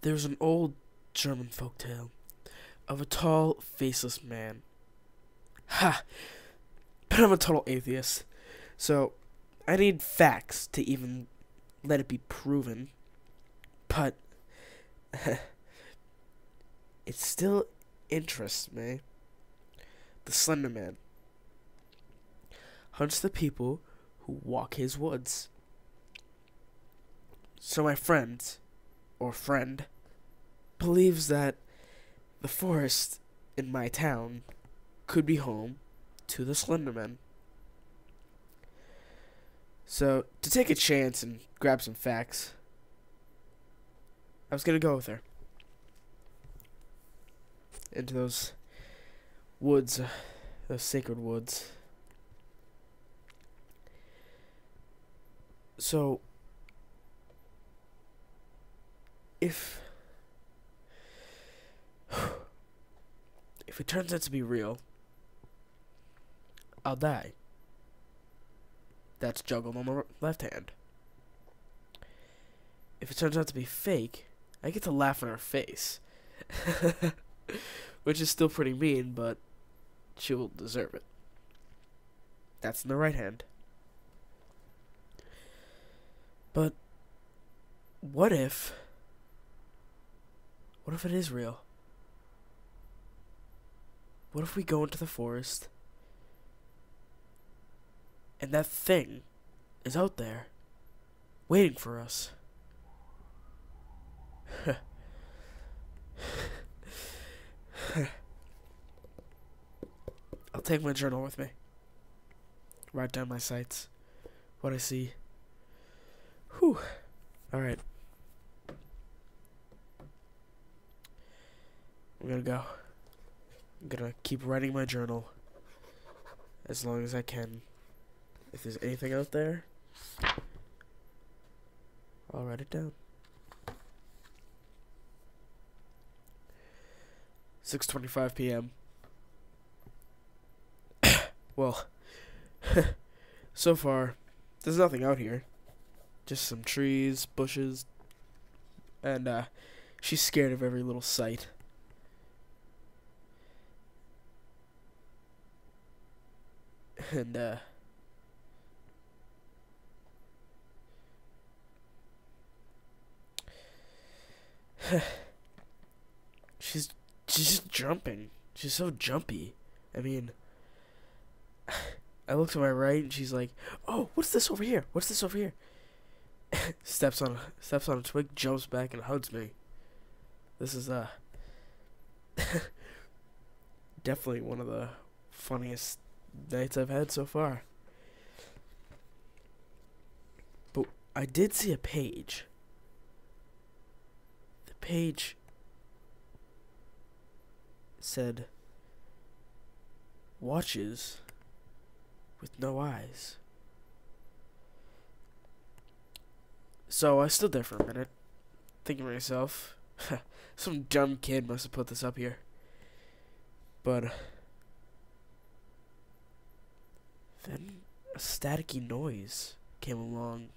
There's an old German folktale of a tall, faceless man. Ha! But I'm a total atheist, so I need facts to even let it be proven. But it still interests me. The Slender Man hunts the people who walk his woods. So my friend, or friend, believes that the forest in my town could be home to the Slender Man. So, to take a chance and grab some facts, I was gonna go with her into those woods, those sacred woods. So, if it turns out to be real, I'll die. That's juggled on the left hand. If it turns out to be fake, I get to laugh in her face. Which is still pretty mean, but she will deserve it. That's in the right hand. But what if it is real? What if we go into the forest and that thing is out there waiting for us? I'll take my journal with me. Write down my sights. What I see. Whew. Alright. I'm gonna go. I'm gonna keep writing my journal as long as I can. If there's anything out there, I'll write it down. 6:25 p.m. Well, so far, there's nothing out here. Just some trees, bushes, and she's scared of every little sight. And she's just jumping. She's so jumpy. I mean, I look to my right and she's like, "Oh, what's this over here? What's this over here?" steps on a twig, jumps back and hugs me. This is definitely one of the funniest nights I've had so far. But I did see a page. The page said, "Watches with no eyes." So I stood there for a minute, thinking to myself, some dumb kid must have put this up here. But then a staticky noise came along.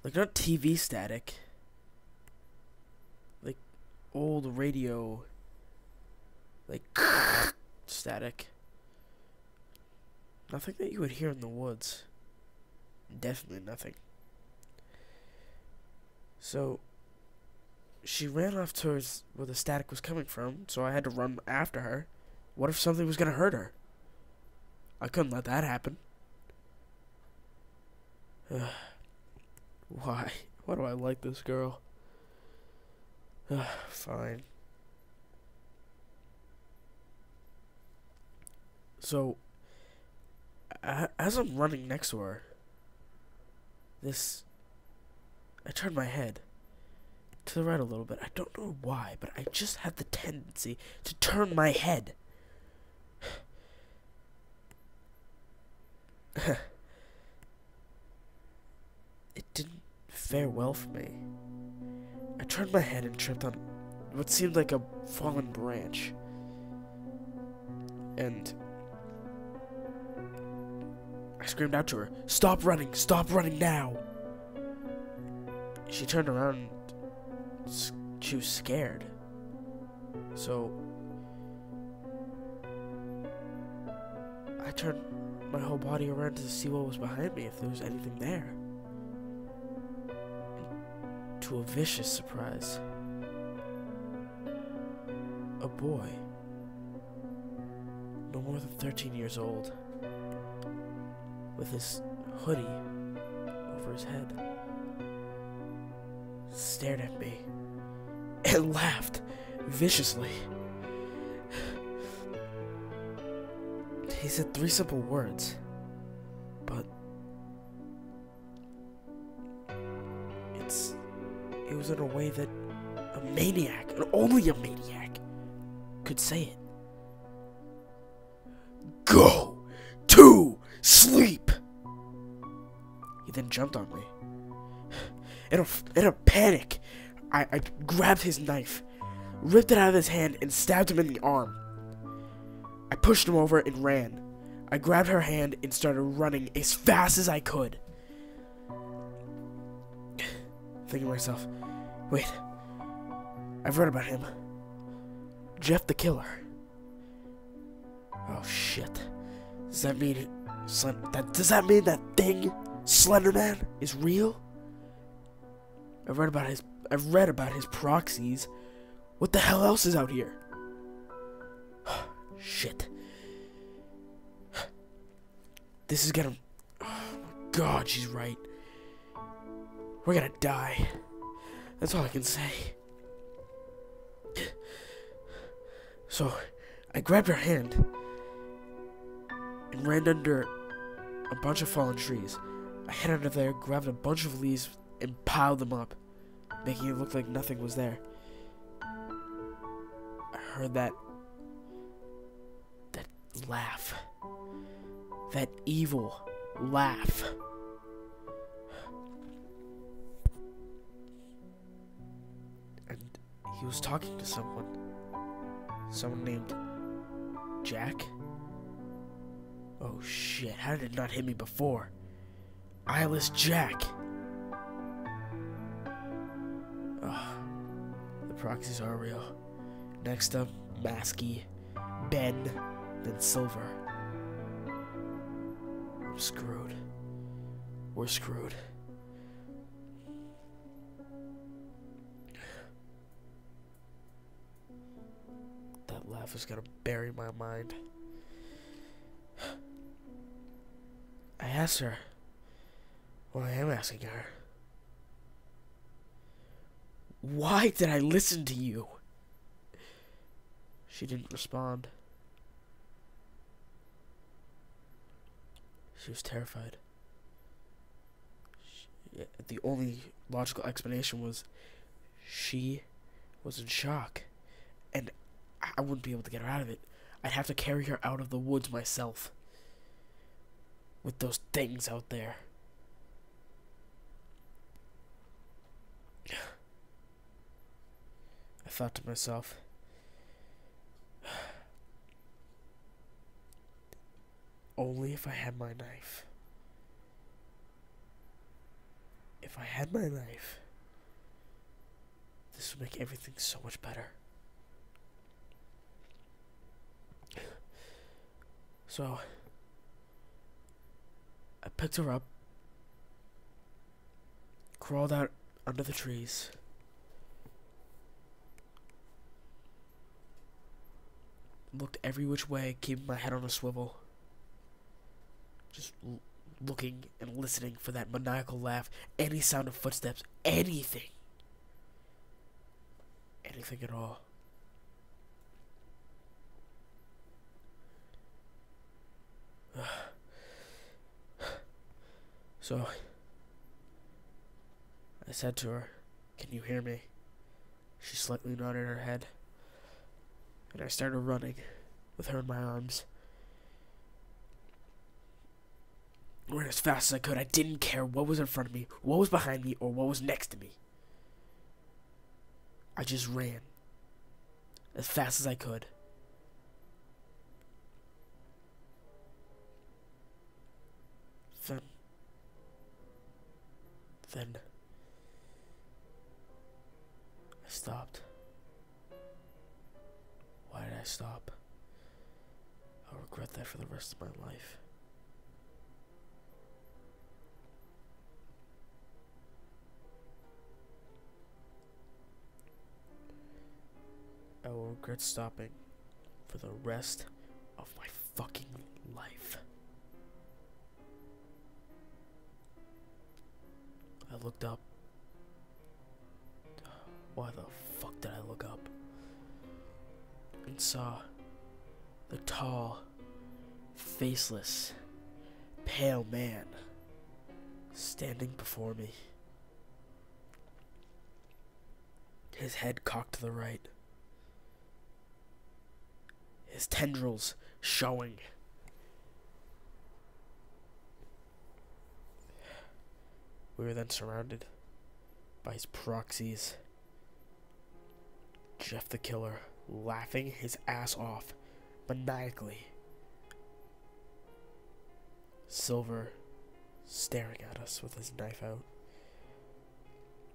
Like, not TV static. Like, old radio. Like, static. Nothing that you would hear in the woods. Definitely nothing. So, she ran off towards where the static was coming from, so I had to run after her. What if something was gonna hurt her? I couldn't let that happen. Why? Why do I like this girl? Fine. So, as I'm running next to her, I turned my head to the right a little bit. I don't know why, but I just had the tendency to turn my head. It didn't fare well for me. I turned my head and tripped on what seemed like a fallen branch. And I screamed out to her, stop running now!" she turned around. She was scared. So I turned my whole body around to see what was behind me, if there was anything there. And to a vicious surprise, a boy, no more than 13 years old, with his hoodie over his head, stared at me and laughed viciously. He said 3 simple words, but it was in a way that a maniac, and only a maniac, could say it. Go to sleep! He then jumped on me. In a panic, I grabbed his knife, ripped it out of his hand, and stabbed him in the arm. I pushed him over and ran. I grabbed her hand and started running as fast as I could. Thinking to myself, wait, I've read about him. Jeff the Killer. Oh shit. Does that mean that thing, Slender Man, is real? I've read about his proxies. What the hell else is out here? Shit. This is gonna... Oh my god, she's right. We're gonna die. That's all I can say. So, I grabbed her hand and ran under a bunch of fallen trees. I hid under there, grabbed a bunch of leaves, and piled them up, making it look like nothing was there. I heard that laugh. That evil laugh. And he was talking to someone. Someone named Jack? Oh shit, how did it not hit me before? Eyeless Jack. Oh, the proxies are real. Next up, Masky, Ben, then Silver. I'm screwed. We're screwed. That laugh is gonna bury my mind. I asked her. Well, I am asking her. Why did I listen to you? She didn't respond. She was terrified. The only logical explanation was she was in shock, and I wouldn't be able to get her out of it. I'd have to carry her out of the woods myself with those things out there. I thought to myself, only if I had my knife. If I had my knife, this would make everything so much better. So, I picked her up, crawled out under the trees, looked every which way, keeping my head on a swivel, just looking and listening for that maniacal laugh, any sound of footsteps, anything. Anything at all. So, I said to her, "Can you hear me?" She slightly nodded her head, and I started running with her in my arms. I ran as fast as I could. I didn't care what was in front of me, what was behind me, or what was next to me. I just ran as fast as I could. Then stopped. Why did I stop? I'll regret that for the rest of my life. I will regret stopping for the rest of my fucking life. I looked up. Why the fuck did I look up? And saw the tall, faceless, pale man standing before me. His head cocked to the right. His tendrils showing. We were then surrounded by his proxies. Jeff the Killer, laughing his ass off, maniacally. Silver, staring at us with his knife out.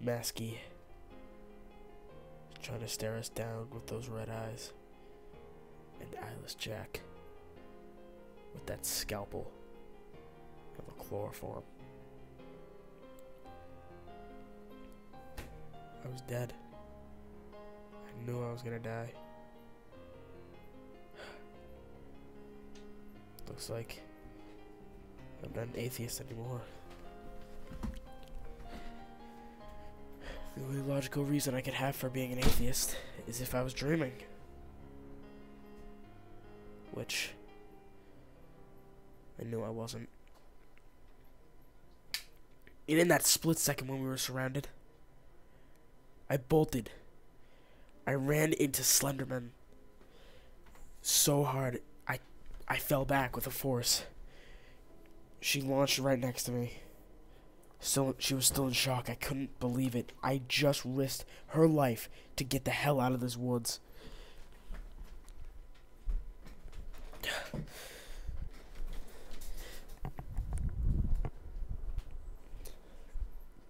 Masky, trying to stare us down with those red eyes. And Eyeless Jack, with that scalpel and the chloroform. I was dead. I knew I was gonna die. Looks like I'm not an atheist anymore. The only logical reason I could have for being an atheist is if I was dreaming. Which I knew I wasn't. And in that split second when we were surrounded, I bolted. I ran into Slenderman so hard, I fell back with a force. She launched right next to me. She was still in shock. I couldn't believe it. I just risked her life to get the hell out of this woods.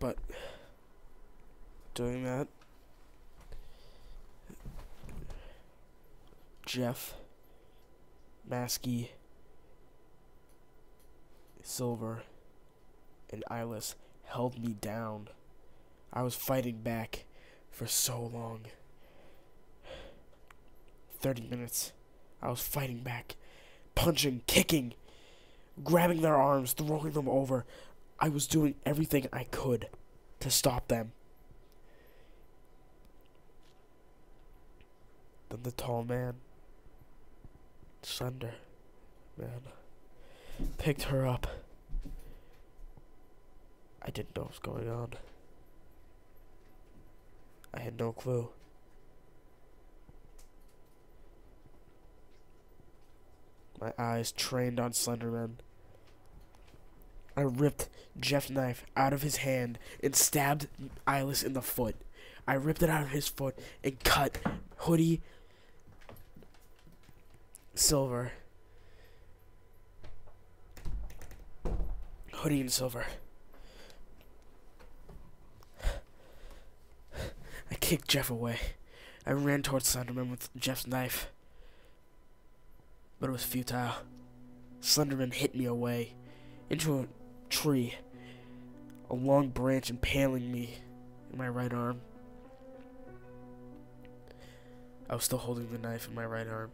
But doing that, Jeff, Masky, Silver, and Eyeless held me down. I was fighting back for so long. 30 minutes. I was fighting back. Punching, kicking, grabbing their arms, throwing them over. I was doing everything I could to stop them. Then the tall man, slender man, picked her up. I didn't know what was going on. I had no clue. My eyes trained on Slenderman. I ripped Jeff's knife out of his hand and stabbed Eyeless in the foot. I ripped it out of his foot and cut Hoodie, Silver, Hoodie and Silver. I kicked Jeff away. I ran towards Slenderman with Jeff's knife. But it was futile. Slenderman hit me away into a tree, a long branch impaling me in my right arm. I was still holding the knife in my right arm.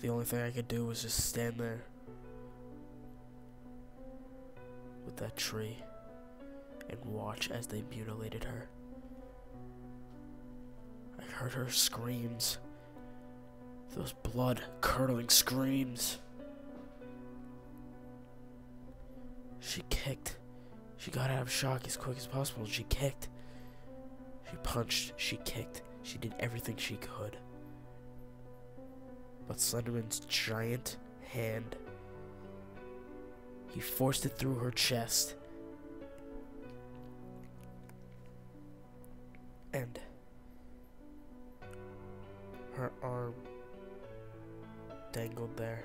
The only thing I could do was just stand there with that tree and watch as they mutilated her. I heard her screams. Those blood-curdling screams. She kicked. She got out of shock as quick as possible. She kicked. She punched. She kicked. She did everything she could. But Slenderman's giant hand, he forced it through her chest. And her arm dangled there.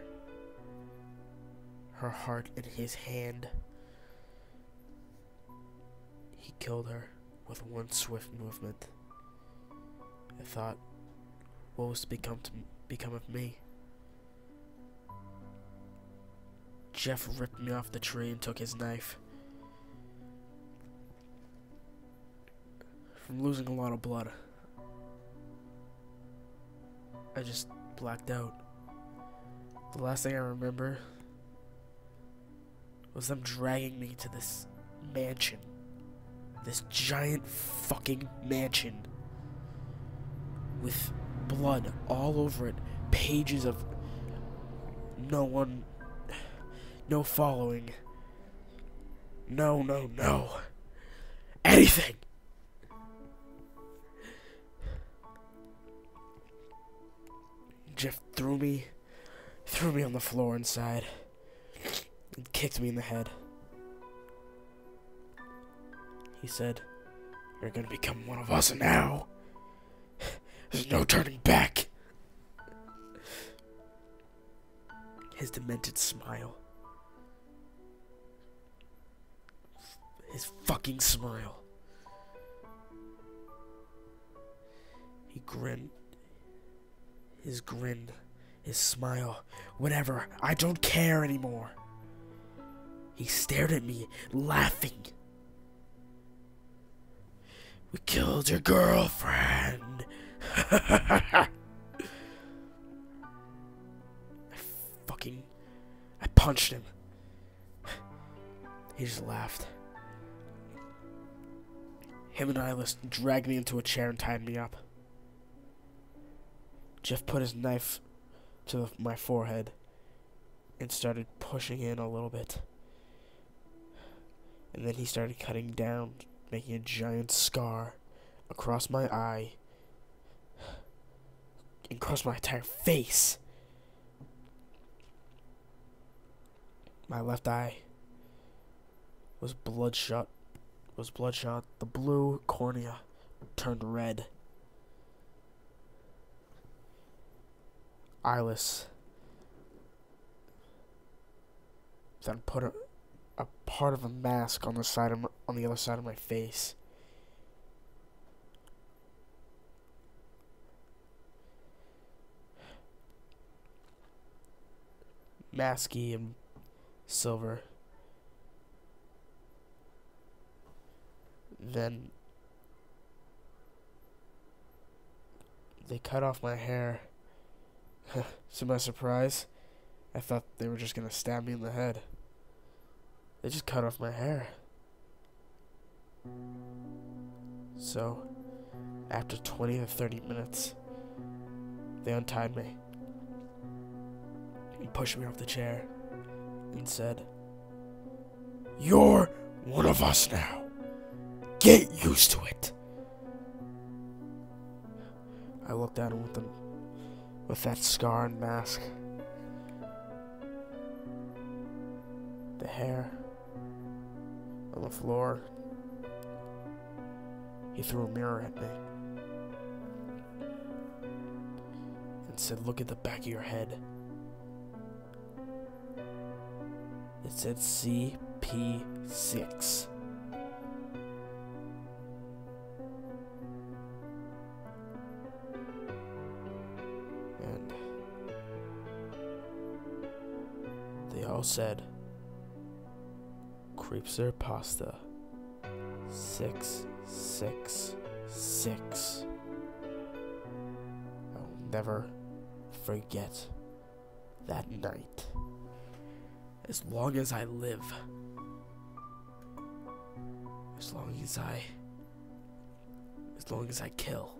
Her heart in his hand. He killed her with one swift movement. I thought, what was to become of me? Jeff ripped me off the tree and took his knife. From losing a lot of blood, I just blacked out. The last thing I remember was them dragging me to this mansion. This giant fucking mansion with blood all over it. Pages of no one, no following. No. Anything. Jeff threw me on the floor inside and kicked me in the head. He said, "You're gonna become one of us now. There's no turning back." His demented smile. His fucking smile. He grinned. His grin, his smile, whatever, I don't care anymore. He stared at me, laughing. "We killed your girlfriend." I punched him. He just laughed. Him and Eyeless dragged me into a chair and tied me up. Jeff put his knife to my forehead and started pushing in a little bit. And then he started cutting down, making a giant scar across my eye and across my entire face. My left eye was bloodshot. The blue cornea turned red. Eyeless then put a part of a mask on the other side of my face. Masky and silver. Then they cut off my hair. To my surprise, I thought they were just gonna stab me in the head. They just cut off my hair. So, after 20 to 30 minutes, they untied me and pushed me off the chair and said, "You're one of us now. Get used to it." I looked at him with that scar and mask. The hair on the floor. He threw a mirror at me and said, "Look at the back of your head." It said cp6. And they all said, "Creeps are pasta. 666. I'll never forget that night. As long as I live. As long as I kill.